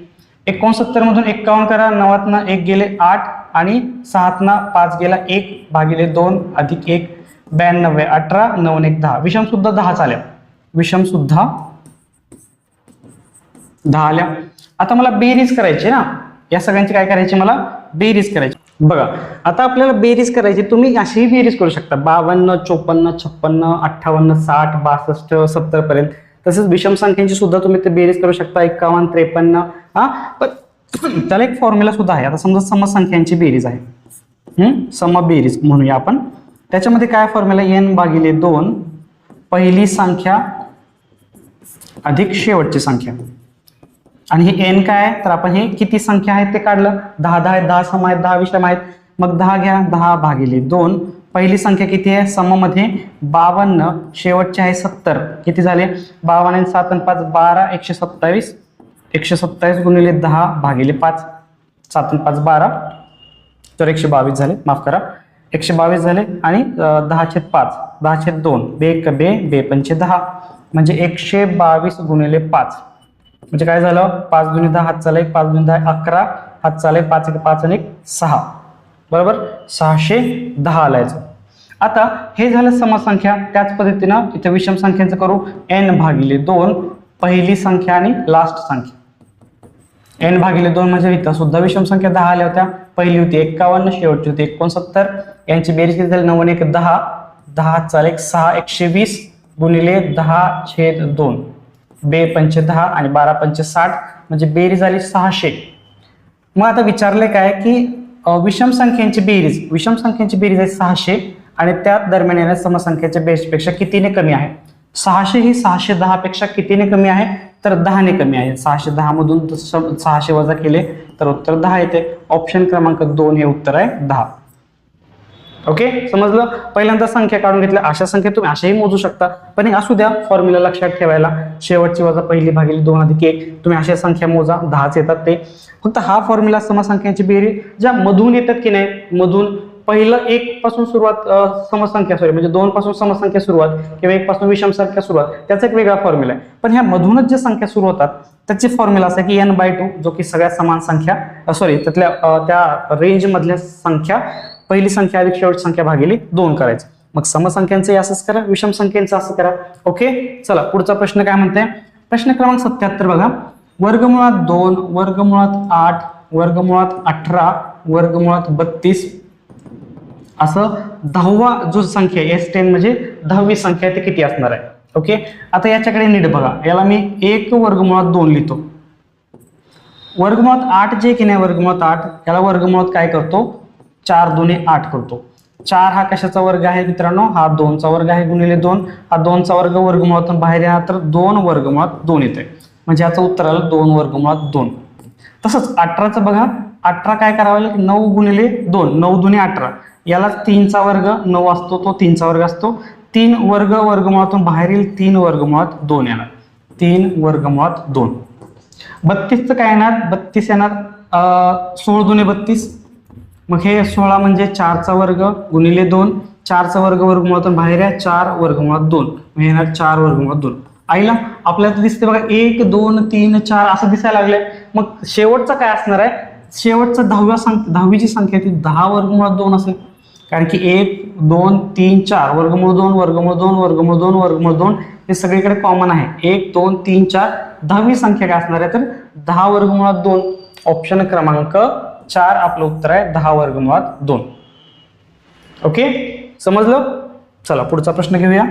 69 मधून 51 करा, 9 1 गेले 8 आणि 6 5 गेला 1 भागिले 2 अधिक 1 92, 18 9 1 10. विषम सुद्धा 10 आल्या. विषम सुद्धा 10 आल्या. आता मला बेरीज करायची ना, या सगळ्यांची काय करायची? मला बेरीज करायची. बघा आता आपल्याला बेरीज करायची. तुम्ही अशीही बेरीज करू शकता 52 54 56 58 60 62 70 पर्यंत. तसेच विषम संख्यांची सुद्धा तुम्ही ते बेरीज करू शकता 51 53. पण त्याला एक फॉर्म्युला सुद्धा आहे. आता समजा समसंख्यांची बेरीज आहे, समबेरीज म्हणूया आपण. त्याच्यामध्ये काय फॉर्म्युला? n भागिले 2 पहिली संख्या अधिक शेवटची संख्या. आणि हे n काय आहे? तर आपण हे किती संख्या आहेत ते काढलं. 10 10 आहेत, 10 सम आहेत, 10 विषम आहेत. मग 10 घ्या, 10 भागिले 2 पहिली संख्या किती आहे? सममध्ये 52 शेवटची आहे 70. किती झाले? 52 आणि 7 आणि 5 12 127. 127 गुणिले 10 भागिले 5 7 आणि 5 12 तर 122 झाले. माफ करा 122 झाले. आणि 10/5 10/2 बे 1 बे बे 5 10 म्हणजे 122 गुणिले 5 म्हणजे काय झालं? 5 दुनी 10 हात चालय, 5 दुनी 10 11 हात चालय, 5 1 5 आणि 1 6 बरोबर 610 आलायचं. आता हे झालं समसंख्या. त्याच पद्धतीनं इथे विषम संख्यांचं करू. n भागिले 2 पहिली संख्या आणि लास्ट संख्या. n भागिले 2 म्हणजे इथं सुद्धा विषम संख्या 10 आल्या होत्या. पहिली होती 51, शेवटची होती 69. यांची बेरीज किती झाली? 9 1 10, 10 चा 1 6, 120 गुणिले 10/2, 2 पंचे 10 आणि 12 पंचे 60 म्हणजे बेरीज झाली 600. मग आता विचारले काय की विषम संख्यांची बेरीज आहे 600 आणि त्यात दरम्यान येणाऱ्या समसंख्येच्या बेरीजपेक्षा कितीने कमी आहे? 600 ही 610 पेक्षा कितीने कमी आहे? तर 10 ने कमी आहे. 610 मधून 600 वजा केले तर उत्तर 10 येते. ऑप्शन क्रमांक 2 हे उत्तर आहे 10. ओके, समजलं? पहिल्यांदा संख्या काढून घेतल्या. अशा संख्या तुम्ही अशाही मोजू शकता, पण असू द्या फॉर्म्युला लक्षात ठेवायला. शेवटची वजा पहिली भागिले 2 अधिक 1. तुम्ही अशा संख्या मोजा, 10च येतात ते. फक्त हा फॉर्म्युला समसंख्यांची बेरीज ज्या मधून येतात की नाही, मधून पहिलं 1 पासून सुरुवात समसंख्या म्हणजे 2 पासून समसंख्या सुरुवात किंवा 1 पासून विषम संख्या सुरुवात, त्याचा एक वेगळा फॉर्म्युला आहे. पण ह्या मधूनच ज्या संख्या सुरू होतात त्याची फॉर्म्युला असा की n/2, जो की सगळ्या समान संख्या त्यातल्या त्या रेंज मधल्या संख्या पहिली संख्या अधिक शेवटची संख्या भागिले 2 करायचं. मग समसंख्यांचं असंच करा, विषम संख्यांचं असं करा. ओके, चला पुढचा प्रश्न काय म्हणते? प्रश्न क्रमांक 77 बघा. वर्गमुळात 2, वर्गमुळात 8, वर्गमुळात 18, वर्गमुळात 32 असं 10वा जो संख्या S10 म्हणजे 10वी संख्या ते किती असणार आहे? ओके, आता याच्याकडे नीट बघा. याला मी 1 वर्गमुळात 2 लिहितो. वर्गमुळात 8 जे की नाही, वर्गमुळात 8 याला वर्गमुळात काय करतो? 4 2 8 करतो. 4 हा कशाचा वर्ग आहे मित्रांनो? हा 2 चा वर्ग आहे गुणिले 2. हा 2 चा वर्ग वर्गमुळातून बाहेर येणार तर 2 वर्गमुळात 2 येते. म्हणजे याचं उत्तर आलं 2 वर्गमुळात 2. तसंच 18चं बघा. 18 काय करावं लागेल? 9 गुणिले 2, 9 2 18. याला 3 चा वर्ग 9 असतो, तो 3 चा वर्ग असतो. 3 वर्ग वर्गमुळातून बाहेर येईल, 3 वर्गमुळात 2 येणार. 3 वर्गमुळात 2. 32चं काय येणार? 32 येणार 16 2 32. मग हे 16 म्हणजे 4 चा वर्ग गुणिले 2. 4 चा वर्ग वर्गमुळातून बाहेर आहे, 4 वर्गमुळात 2 येणार 4 वर्गमुळात 2. आईला आपल्याला दिसते बघा 1 2 3 4 असं दिसायला लागले. मग शेवटचा काय असणार आहे? शेवटचा 10वीची संख्या ती 10 वर्गमुळात 2 असेल. कारण की 1 2 3 4 वर्गमूळ 2 वर्गमूळ 2 वर्गमूळ 2 वर्गमूळ 2 हे सगळीकडे कॉमन आहे. 1 2 3 4 10वी संख्या काय असणार आहे? तर 10 वर्गमुळात 2. ऑप्शन क्रमांक 4 आपलं उत्तर आहे 10 वर्गमुळात 2. ओके, समजलं? चला पुढचा प्रश्न घेऊया.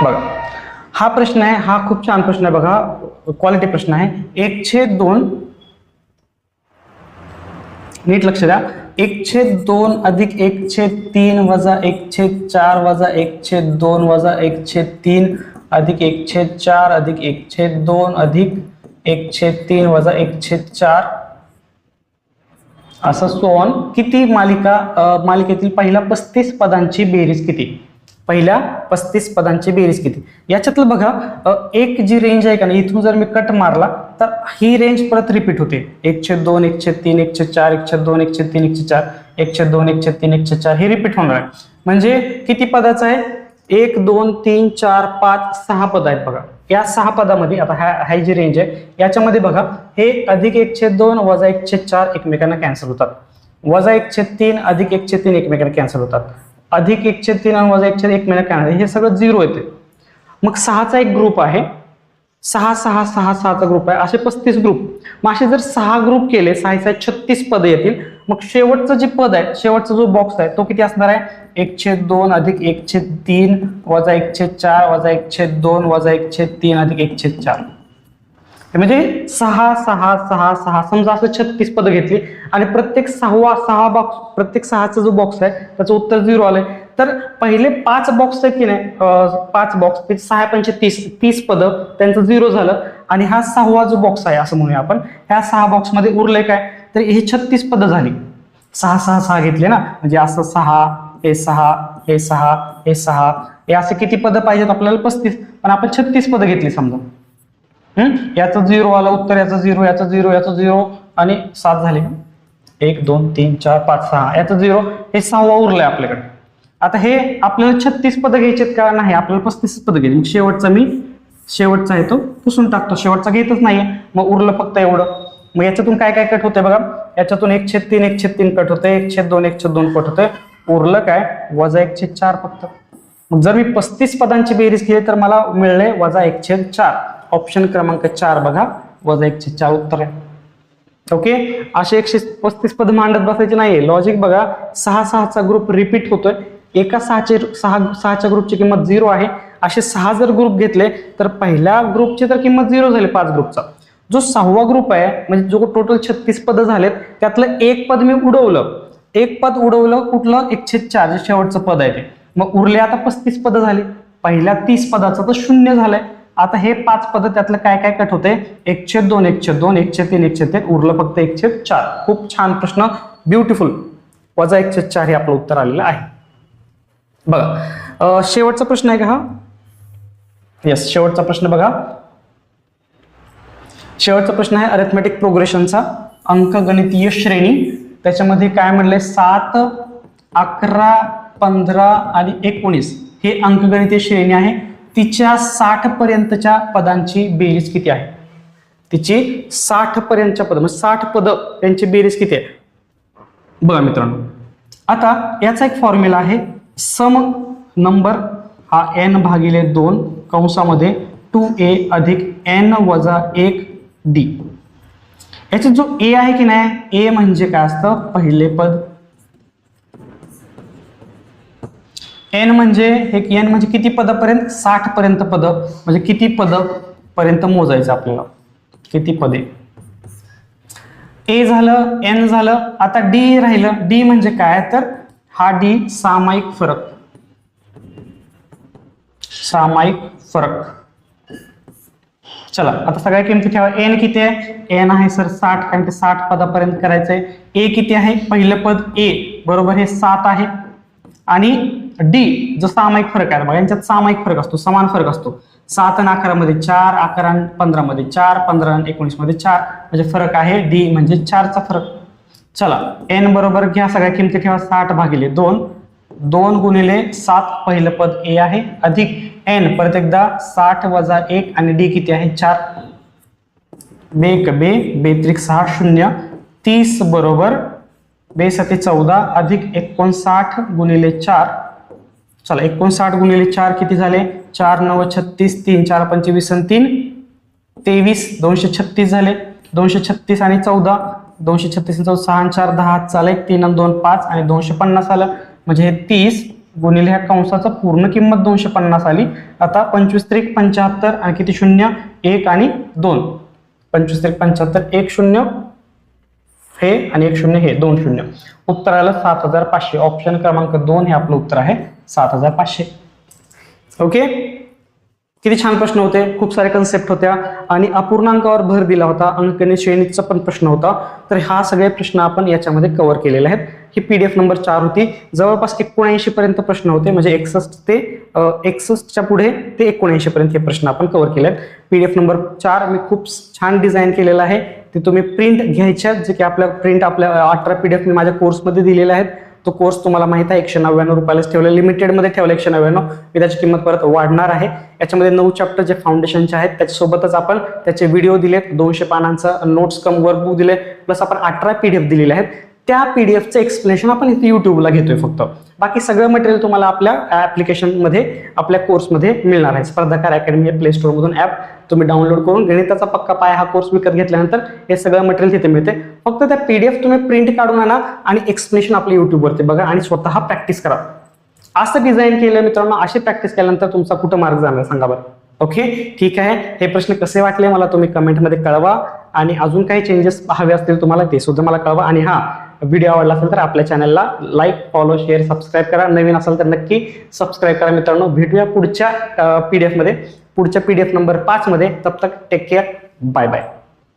बघा हा प्रश्न आहे, हा खूप छान प्रश्न आहे बघा, क्वालिटी प्रश्न आहे. 1/2 नीट लक्ष द्या. 1/2 अधिक 1/3 वजा 1/4 वजा 1/2 वजा 1/3 अधिक 1/4 अधिक 1/2 अधिक 1/3 वजा 1/4 असं सोन किती मालिकेतील पहिल्या 35 पदांची बेरीज किती? पहिल्या 35 पदांची बेरीज किती? याच्यातलं बघा एक जी रेंज आहे का नाही, इथून जर मी कट मारला तर ही रेंज परत रिपीट होते. 1/2 1/3 1/4 1/2 1/3 1/4 1/2 1/3 1/4 हे रिपीट होणार आहे. म्हणजे किती पदाचं आहे? 1 2 3 4 5 6 पद आहेत बघा. या 6 पदामध्ये आता हा जी रेंज आहे याच्यामध्ये बघा हे अधिक 1/2 वजा 1/4 एकमेकांना कॅन्सल होतात. वजा 1/3 अधिक 1/3 एकमेकांना कॅन्सल होतात. अधिक 1/3 आणि वजा 1/3 एकमेकांना कॅन्सल, हे सगळं 0 येते. मग 6चा एक ग्रुप आहे, 6 6 6 6चा ग्रुप आहे, असे 35 ग्रुप. मग असे जर 6 ग्रुप केले 6 36 पद येतील. मग शेवटचं जे पद आहे, शेवटचा जो बॉक्स आहे तो किती असणार आहे? 1/2 अधिक 1/3 वजा 1/4 वजा 1/2 वजा 1/3 अधिक 1/4. म्हणजे 6 6 6 6 समजा असं 36 पद घेतली आणि प्रत्येक 6 बॉक्स, प्रत्येक 6चा जो बॉक्स आहे त्याचं उत्तर 0 आलंय. तर पहिले 5 बॉक्स आहेत की नाही, 5 बॉक्स ते 6 5 30 पद त्यांचं 0 झालं. आणि हा 6वा जो बॉक्स आहे असं म्हणूया आपण, ह्या 6 बॉक्स मध्ये उरले काय? तर हे 36 पद झाली. 6 6 6 घेतले ना, म्हणजे असं 6 हे 6 हे 6 हे 6 हे असे किती पद पाहिजेत आपल्याला? 35. पण आपण 36 पद घेतली समजा. याचं 0 आलं उत्तर, याचं 0 याचं 0 याचं 0 आणि 7 झाले. 1 2 3 4 5 6 याचं 0, हे 6वा उरलंय आपल्याकडे. आता हे आपल्याला 36 पद घ्यायचेत का? नाही, आपल्याला 35 पद घ्यायचे. शेवटचा आहे तो पुसून टाकतो, शेवटचा घेतच नाहीये. मग उरलं फक्त एवढं. मग याच्यातून काय काय कट होते बघा, याच्यातून 1/3 1/3 कट होते, 1/2 1/2 कट होते, उरलं काय वजा 1/4 फक्त. मग जर मी 35 पदांची बेरीज केली तर मला मिळले वजा 1/4. ऑप्शन क्रमांक 4 बघा, वजा 1/4 उत्तर आहे. ओके, असे 135 पद मांडत बसायचे नाहीये. लॉजिक बघा, 6-6चा ग्रुप रिपीट होतोय, एका 6च्या ग्रुपची किंमत 0 आहे. असे 6 जर ग्रुप घेतले तर पहिल्या ग्रुपची तर किंमत 0 झाली 5 ग्रुपचा. जो 6वा ग्रुप आहे म्हणजे जो टोटल 36 पद झालेत त्यातलं एक पद मी उडवलं, एक पद उडवलं कुठलं, 1/4 जे शेवटचं पद आहे ते. मग उरले आता 35 पद झाली, पहिल्या 30 पदाचं तर 0 झालंय. आता हे 5 पद त्यातलं काय काय कट होते, 1/2 1/2 1/3 1/3, उरलं फक्त 1/4. खूप छान प्रश्न, ब्युटिफुल. वजा 1/4 हे आपलं उत्तर आलेलं आहे. बघा शेवटचा प्रश्न आहे का हा, यस शेवटचा प्रश्न बघा. शेवटचा प्रश्न आहे अरिथमेटिक प्रोग्रेशनचा, अंकगणितीय श्रेणी. त्याच्यामध्ये काय म्हणलंय, 7 11 15 आणि 19 हे अंकगणितीय श्रेणी आहे. तिच्या 60 पर्यंतच्या पदांची बेरीज किती आहे, तिची 60 पर्यंतच्या पद म्हणजे 60 पद यांची बेरीज किती आहे बघा मित्रांनो. आता याचा एक फॉर्म्युला आहे, सम नंबर हा n भागिले 2 कंसामध्ये 2a अधिक n वजा 1d. याच्यात जो a आहे की नाही, a म्हणजे काय असतं, पहिले पद. n म्हणजे हे n म्हणजे किती पदापर्यंत, 60 पर्यंत पद, म्हणजे किती पद पर्यंत मोजायचं आपल्याला, किती पदे. a झालं, n झालं, आता d राहिलं. d म्हणजे काय, तर हा d सामायिक फरक, सामायिक फरक. चला आता सगळ्या किमती ठेवा. n किती आहे, n आहे सर 60, कारण की 60 पदापर्यंत करायचंय. a किती आहे, पहिलं पद a बरोबर हे 7 आहे, आणि d जो सामायिक फरक आहे बघा, यांच्यात सामायिक फरक असतो, समान फरक असतो. 7 आणि 11 मध्ये 4, 11 आणि 15 मध्ये 4, 15 आणि 19 मध्ये 4, म्हणजे फरक आहे d म्हणजे 4चा फरक. चला n बरोबर घ्या, सगळ्या किमती ठेवा, 60 भागिले 2, 2 गुणिले 7 पहिलं पद a आहे, अधिक n परत एकदा 60 वजा 1 आणि d किती आहे 4. बेक बे बेत्रिक 6 0, 30 बरोबर 2 7 14 अधिक 59 गुणिले 4. चला 59 गुणिले 4 किती झाले, 4 9 36, 3 4 25 आणि 3 23, 236 झाले. 236 आणि 14, 236 आणि 6 आणि 4 10 चाले, 3 आणि 2 5 आणि 250 आलं. म्हणजे हे 30 गुणिले ह्या कंसाचं पूर्ण किंमत 250 आली. आता 25 त्रिक 75 आणि किती शून्य, 1 आणि 2, 25 त्रिक 75, 1 0 हे आणि 1 0 हे, 2 0. उत्तर आलं 7500. ऑप्शन क्रमांक 2 हे आपलं उत्तर आहे 7500. ओके, किती छान प्रश्न होते, खूप सारे कन्सेप्ट होत्या आणि अपूर्णांकावर भर दिला होता, अंकगणित श्रेणीचा पण प्रश्न होता. तर हा सगळे प्रश्न आपण याच्यामध्ये कव्हर केलेले आहेत. ही PDF नंबर 4 होती. जवळपास 79 पर्यंत प्रश्न होते, म्हणजे 61 पुढे ते 79 पर्यंत हे प्रश्न आपण कव्हर केले आहेत. PDF नंबर 4 मी खूप छान डिझाईन केलेला आहे. ते तुम्ही प्रिंट घ्यायच्या, जे की आपल्या प्रिंट आपल्या 18 PDF मी माझ्या कोर्समध्ये दिलेले आहेत. तो कोर्स तुम्हाला माहित आहे 199 रुपयालाच ठेवला, लिमिटेडमध्ये ठेवला 199. मी त्याची किंमत परत वाढणार आहे. याच्यामध्ये 9 चॅप्टर जे फाउंडेशनचे आहेत त्याच्यासोबतच आपण त्याचे व्हिडिओ दिलेत, 200 पानांचा नोट्स कम वर्कबुक दिले, प्लस आपण 18 PDF दिलेले आहेत. त्या PDFचं एक्सप्लेनेशन आपण इथे युट्यूबला घेतोय फक्त. बाकी सगळं मटेरियल तुम्हाला आपल्या ॲप्लिकेशनमध्ये, आपल्या कोर्समध्ये मिळणार आहे. स्पर्धाकार अकॅडमी प्ले स्टोअरमधून ॲप तुम्ही डाउनलोड करून गणिताचा पक्का पाय हा कोर्स विकत घेतल्यानंतर हे सगळं मटेरियल तिथे मिळते. फक्त त्या PDF तुम्ही प्रिंट काढून आणा आणि एक्सप्लेनेशन आपल्या युट्यूबवरती बघा आणि स्वतः प्रॅक्टिस करा. असं डिझाईन केलं मित्रांनो, अशी प्रॅक्टिस केल्यानंतर तुमचा कुठं मार्क जाणार सांगा बरं. ओके, ठीक आहे. हे प्रश्न कसे वाटले मला तुम्ही कमेंटमध्ये कळवा, आणि अजून काही चेंजेस हवे असतील तुम्हाला ते सुद्धा मला कळवा. आणि हा व्हिडिओ आवडला असेल तर आपल्या चॅनलला लाईक, फॉलो, शेअर, सबस्क्राईब करा. नवीन असेल तर नक्की सबस्क्राईब करा मित्रांनो. भेटूया पुढच्या PDF मध्ये, पुढच्या PDF नंबर 5 मध्ये. तब तक टेक केअर, बाय बाय.